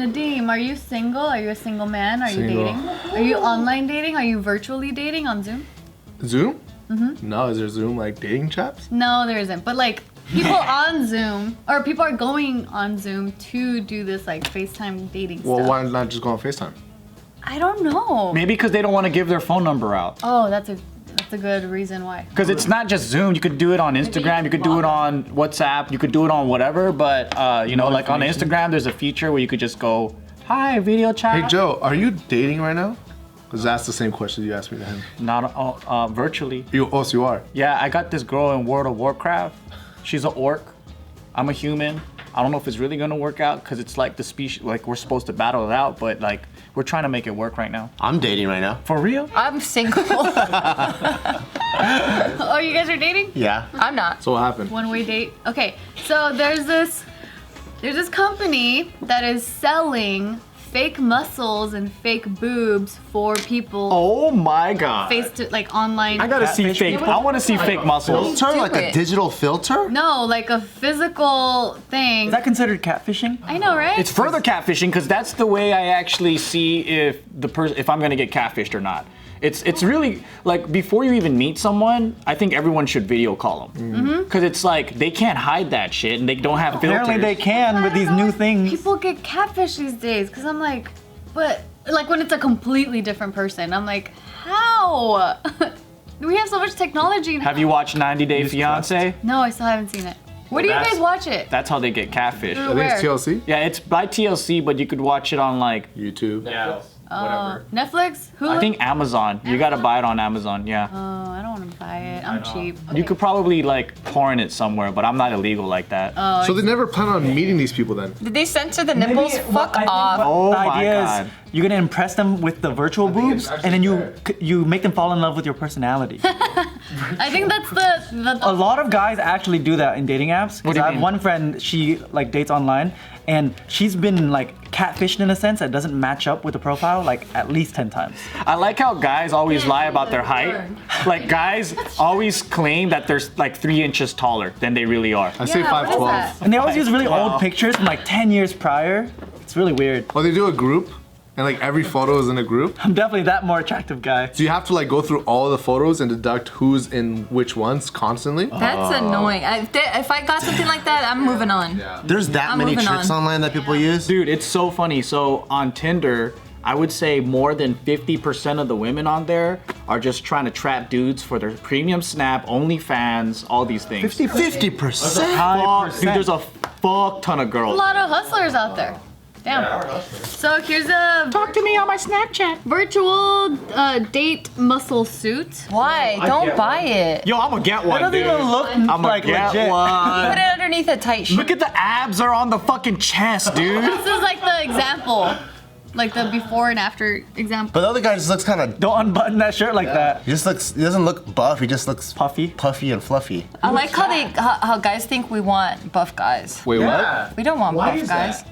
Nadeem, are you single? Are you a single man? Are you Single. dating? Are you online dating? Are you virtually dating on Zoom? Zoom? No, is there Zoom like dating chaps? No, there isn't. But like people on Zoom, or people are going on Zoom to do this like FaceTime dating Well, stuff. why not just go on FaceTime? I don't know. Maybe because they don't want to give their phone number out. Oh, that's a good reason why. Because it's not just Zoom. You could do it on Instagram. You could do it on WhatsApp. You could do it on whatever. But you know, like on Instagram, there's a feature where you could just go, "Hi, video chat." Hey Joe, are you dating right now? Because that's the same question you asked me to him. Not virtually. So you are? Yeah, I got this girl in World of Warcraft. She's an orc. I'm a human. I don't know if it's really gonna work out because it's like the species, like we're supposed to battle it out, but like we're trying to make it work right now. I'm dating right now. For real? I'm single. Oh, you guys are dating? Yeah. I'm not. So what happened? One-way date. Okay, so there's this company that is selling fake muscles and fake boobs for people Oh my god. face to like online. I gotta see fake. I want to see fake muscles. Filter? do Like a it. digital filter? No, like a physical thing. Is that considered catfishing? I know, right? It's further catfishing because that's the way I actually see if I'm gonna get catfished or not. It's really like before you even meet someone, I think everyone should video call them because it's like they can't hide that shit and they don't have filters. Apparently they can with these new things. People get catfish these days because I'm like, but like when it's a completely different person, I'm like, how? We have so much technology now. Have you watched 90 Day Fiance? No, I still haven't seen it. Where do you That's- guys watch it? That's how they get catfished. Through I think it's where? TLC? Yeah, it's by TLC, but you could watch it on like YouTube. Netflix? Hulu? I think Amazon. You gotta buy it on Amazon. Yeah. Oh, I don't want to buy it. I'm cheap. You could probably like porn it somewhere, but I'm not illegal like that. Oh, So they never plan on meeting these people then? Did they censor the nipples? Fuck off. Oh the my idea God. is you're gonna impress them with the virtual boobs, and then you make them fall in love with your personality. I think that's the A lot of guys actually do that in dating apps. What do Because you I have mean? one friend, she like dates online, and she's been like catfished in a sense that doesn't match up with the profile like at least 10 times. I like how guys always lie about their height. Like guys always claim that they're like 3 inches taller than they really are. I say Yeah, what is 5'12". that? And they always use really Wow. old pictures from like 10 years prior. It's really weird. Oh, they do a group? And like every photo is in a group? I'm definitely that more attractive guy. So you have to like go through all the photos and deduct who's in which ones constantly? That's annoying. If I got something like that, I'm moving on. There's that I'm many moving tricks on. online that people use. Dude, it's so funny. So on Tinder, I would say more than 50% of the women on there are just trying to trap dudes for their premium snap, OnlyFans, all these things. 50%? Fuck, dude, there's a fuck ton of a girls. lot of hustlers out there. Damn. So here's a Talk to me on my Snapchat. virtual date muscle suit. Why? Don't buy it. Yo, I'm gonna get one, It doesn't dude. even look I'm like gonna get legit. one. Put it underneath a tight shirt. Look at the abs are on the fucking chest, dude. This is like the example, like the before and after example. But the other guy just looks kind of. Don't unbutton that shirt like that. He just looks. He doesn't look buff. He just looks Puffy. and fluffy. I like how guys think we want buff guys. Wait, what? We don't want buff guys.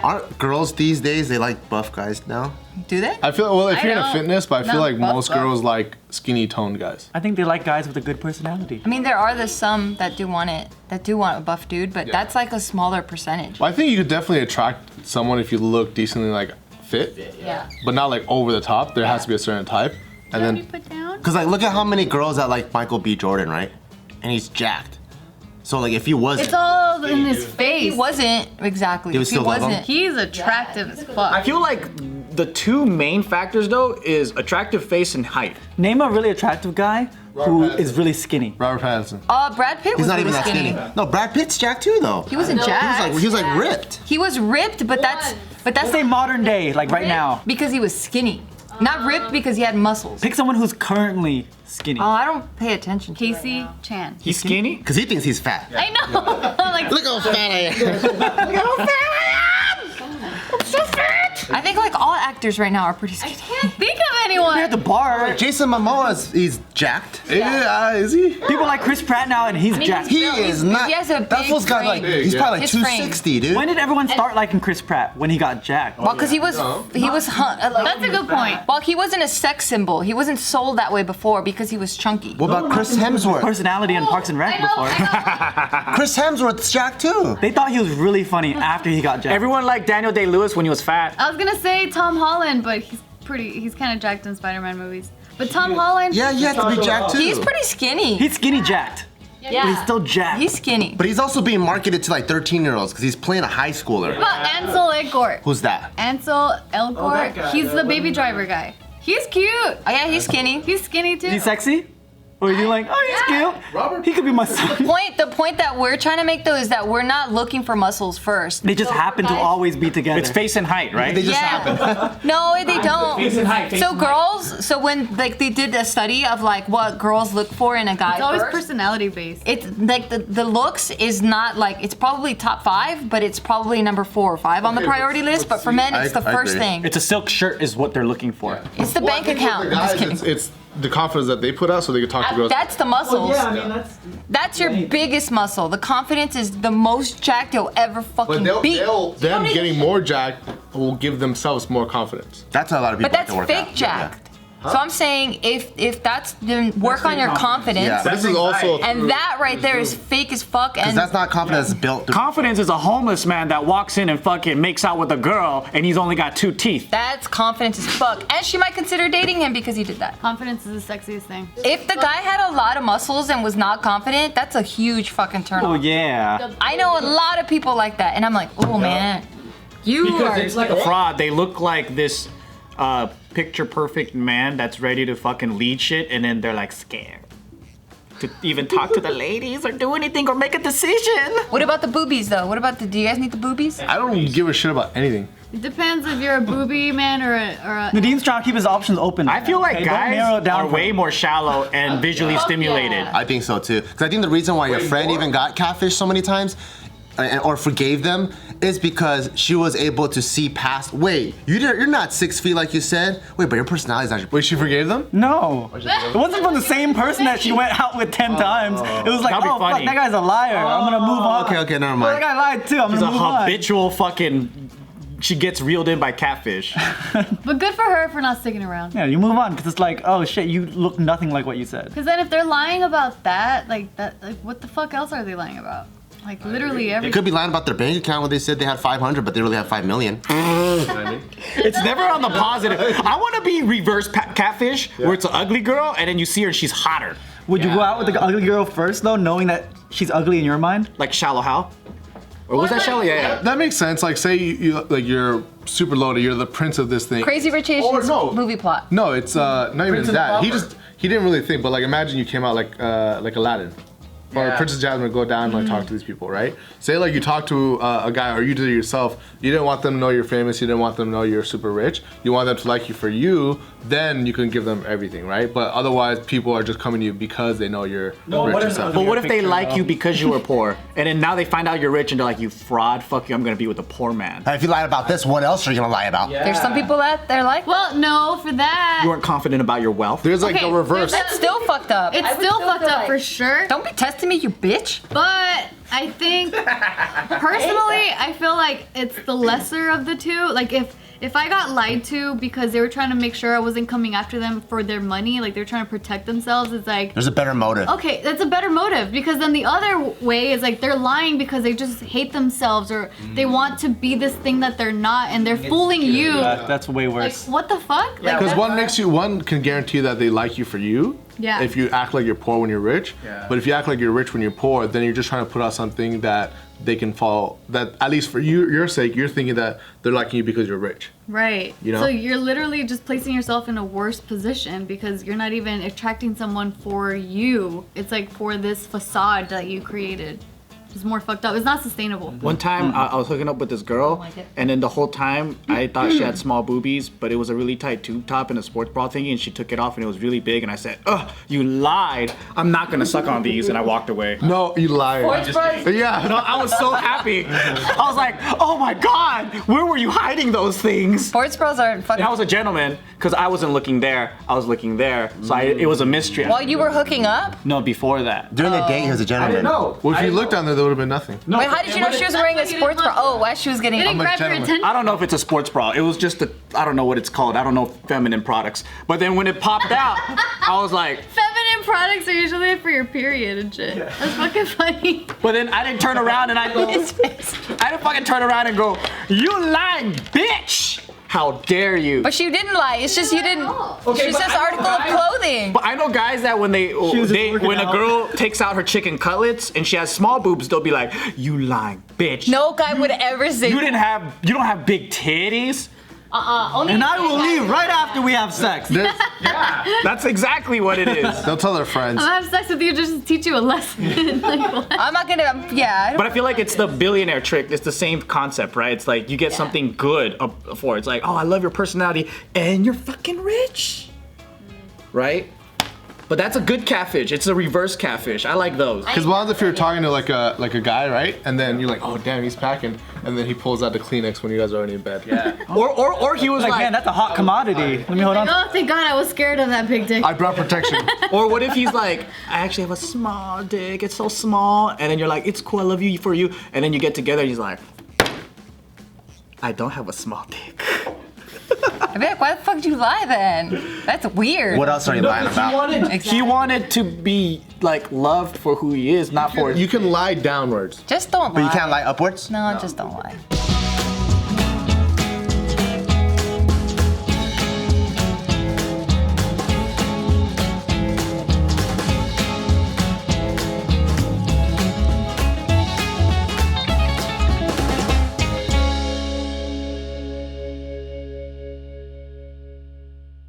Aren't girls these days? They like buff guys now. Do they? I feel, well, if I you're into don't. fitness, but I feel Not like buff, most buff. girls like skinny toned guys. I think they like guys with a good personality. I mean, there are some that do want it, that do want a buff dude, but that's like a smaller percentage. Well, I think you could definitely attract someone if you look decently like fit, Yeah. but not like over the top. There has to be a certain type. And What do you then put down? Cause like look at how many girls that like Michael B. Jordan, right? And he's jacked. So like if he wasn't, It's all in his He face. wasn't exactly. He was still love him? wasn't. He's attractive as I fuck. feel like the two main factors though is attractive face and height. Name a really attractive guy who is really skinny. Robert Pattinson. Brad Pitt was he's not really even that skinny. skinny. No, Brad Pitt's jacked too though. He wasn't jacked. He was like ripped. He was ripped, but that's Let's say modern day, like right now. because he was skinny. Not ripped because he had muscles. Pick someone who's currently skinny. Oh, I don't pay attention to Casey right Chan. He's skinny? Cause he thinks he's fat. I know. Like, Look how fat I am. I think like all actors right now are pretty skinny. think of anyone. compared to Bart. Jason Momoa he's jacked. Yeah, is he? People like Chris Pratt now, and he's jacked. He is not. He has a That big fool's got like frame. he's probably like His frame. 260, dude. When did everyone start liking Chris Pratt? When he got jacked. Well, because he was That's a good point. well, he wasn't a sex symbol. He wasn't sold that way before because he was chunky. What about Chris Hemsworth? Personality in Parks and Rec before. Chris Hemsworth's jacked too. They thought he was really funny after he got jacked. Everyone liked Daniel Day-Lewis when he was fat. I was gonna say Tom Holland, but he's kind of jacked in Spider-Man movies. But Tom Holland, Yeah, he has to be jacked too. He's pretty skinny. He's skinny jacked. yeah. But he's still jacked. He's skinny. But he's also being marketed to like 13-year-olds because he's playing a high schooler. what about Ansel Elgort? Who's that? Ansel Elgort. guy, He's the Baby Driver guy. He's cute. Oh yeah, he's skinny. He's skinny too. Is he sexy? Or are you like, oh, he's cute? He could be my son. The point that we're trying to make though is that we're not looking for muscles first. They just happen to always be together. It's face and height, right? They just happen. No, they don't. Face and height, face So and height. girls, so when like they did a study of like what girls look for in a guy It's always first, personality based. it's like the looks is not like it's probably top 5, but it's probably number 4 or 5 on the Okay, priority let's list. But for see. men, it's I the first agree. thing. It's a silk shirt is what they're looking for. It's the bank account. The I'm just guys, kidding. it's the confidence that they put out so they can talk to girls. That's the muscles. yeah, I mean, that's... That's your biggest muscle. The confidence is the most jacked you'll ever fucking But be. them getting more jacked will give themselves more confidence. That's a lot of people. But like that's to work fake out. jacked. So I'm saying if that's then work on your confidence, Yeah. But this is also and that right there is fake as fuck. Because And that's not confidence built. Confidence is a homeless man that walks in and fucking makes out with a girl and he's only got 2 teeth. that's confidence as fuck. And she might consider dating him because he did that. Confidence is the sexiest thing. If the guy had a lot of muscles and was not confident, that's a huge fucking turn Oh, on. yeah. I know a lot of people like that, and I'm like, oh man, you are. It's like a fraud. They look like this picture perfect man that's ready to fucking lead shit and then they're like scared to even talk to the ladies or do anything or make a decision. What about the boobies though? What about do you guys need the boobies? I don't give a shit about anything. It depends if you're a booby man or a Nadeem's trying to keep his options open. I feel like Okay, don't narrow guys it down are for way him. more shallow and visually stimulated. yeah. I think so too. Because I think the reason why your friend even got catfished so many times or forgave them is because she was able to see past. Wait, you're not 6 feet like you said. Wait, but your personality is actually. Wait, she forgave them? No. It wasn't from the same person that she went out with 10 times. It was like, That'd be oh, fuck, funny. that guy's a liar. I'm gonna move on. Okay, never Oh, mind. that guy lied too. I'm She's gonna a move on. habitual fucking. She gets reeled in by catfish. But good for her for not sticking around. Yeah, you move on because it's like, oh shit, you look nothing like what you said. Because then if they're lying about that, like what the fuck else are they lying about? Like literally They everything. could be lying about their bank account when they said they had 500, but they really have 5 million. It's never on the positive. I want to be reverse catfish, where it's an ugly girl and then you see her and she's hotter, Would you go out with the ugly girl first though, knowing that she's ugly in your mind? like Shallow Hal. Or was that Shallow? Yeah. That makes sense. Like, say you're super loaded. You're the prince of this thing. Crazy Rich Asians no. movie plot. No, it's not even Prince and that. Pauper. He didn't really think. But like, imagine you came out like Aladdin. Or Princess Jasmine would go down and like talk to these people, right? Say like you talk to a guy or you did it yourself. You didn't want them to know you're famous. You didn't want them to know you're super rich. You want them to like you for you. Then you can give them everything, right? But otherwise, people are just coming to you because they know you're rich and stuff. But what if they like you because you were poor, and then now they find out you're rich and they're like, "You fraud! Fuck you! I'm gonna be with a poor man." If you lied about this, what else are you gonna lie about? There's some people that they're like, Well, no, for that. You weren't confident about your wealth. There's like Okay, the reverse. that's still fucked up. It's I would still fucked feel up like- for sure. Don't be testing me, you bitch. But I think personally, I feel like it's the lesser of the two. Like if I got lied to because they were trying to make sure I wasn't coming after them for their money, like they're trying to protect themselves, it's like There's a better motive. okay, that's a better motive because then the other way is like they're lying because they just hate themselves or they want to be this thing that they're not and they're fooling you. That's way Like worse. what the fuck? Like, Because that's- one can guarantee that they like you for you. Yeah. If you act like you're poor when you're rich. Yeah. But if you act like you're rich when you're poor, then you're just trying to put out something that they can fall. That at least for your sake, you're thinking that they're liking you because you're rich. Right. You know? So you're literally just placing yourself in a worse position because you're not even attracting someone for you. It's like for this facade that you created. is more fucked up. It's not sustainable. One time I was hooking up with this girl, and then the whole time I thought she had small boobies, but it was a really tight tube top and a sports bra thingy, and she took it off and it was really big, and I said, "Ugh, you lied. I'm not gonna suck on these," and I walked away. No, you lied. Yeah. No, I was so happy. I was like, "Oh my god, where were you hiding those things?" Sports bras are fucking. And I was a gentleman because I wasn't looking there. I was looking there, so it was a mystery. While you were hooking up? No, before that. During the date, he was a gentleman. No. Well, if you looked down there, there would have been nothing. No. Wait, how did you know she was wearing a sports bra? Oh, why she was getting. It didn't a grab your gentleman. attention. I don't know if it's a sports bra. It was just I don't know what it's called. I don't know feminine products. But then when it popped out, I was like, Feminine products are usually for your period and shit. That's fucking funny. but then I didn't turn around and I didn't fucking turn around and go, "You lying bitch! How dare you?" But she didn't lie. It's just you didn't. Okay, She but says I know article of guys- clothing. But I know guys that when was just working when a out. girl takes out her chicken cutlets and she has small boobs, they'll be like, "You lying bitch! No guy would ever say. You don't have big titties." Only And I will leave right after we have sex. That's exactly what it is. They'll tell their friends. I'll have sex with you just to teach you a lesson. Like, what? I'm not gonna. Yeah. But I feel like it's the billionaire trick. It's the same concept, right? It's like you get something good for it. It's like, "Oh, I love your personality, and you're fucking rich," right? But that's a good catfish. It's a reverse catfish. I like those. Because what if you're talking to like a guy, right? And then you're like, "Oh damn, he's packing," and then he pulls out the Kleenex when you guys are already in bed. Yeah. Or he was Like, like, man, that's a hot commodity. Let me hold on. Oh, thank God, I was scared of that big dick. I brought protection. or what if he's like, "I actually have a small dick. It's so small," and then you're like, "It's cool. I love you for you," and then you get together. And he's like, "I don't have a small dick." I'd be like, why the fuck did you lie then? That's weird. What else are you lying about? He wanted to be like loved for who he is, not for You can lie downwards. Just don't lie. But you can't lie upwards? No, just don't lie.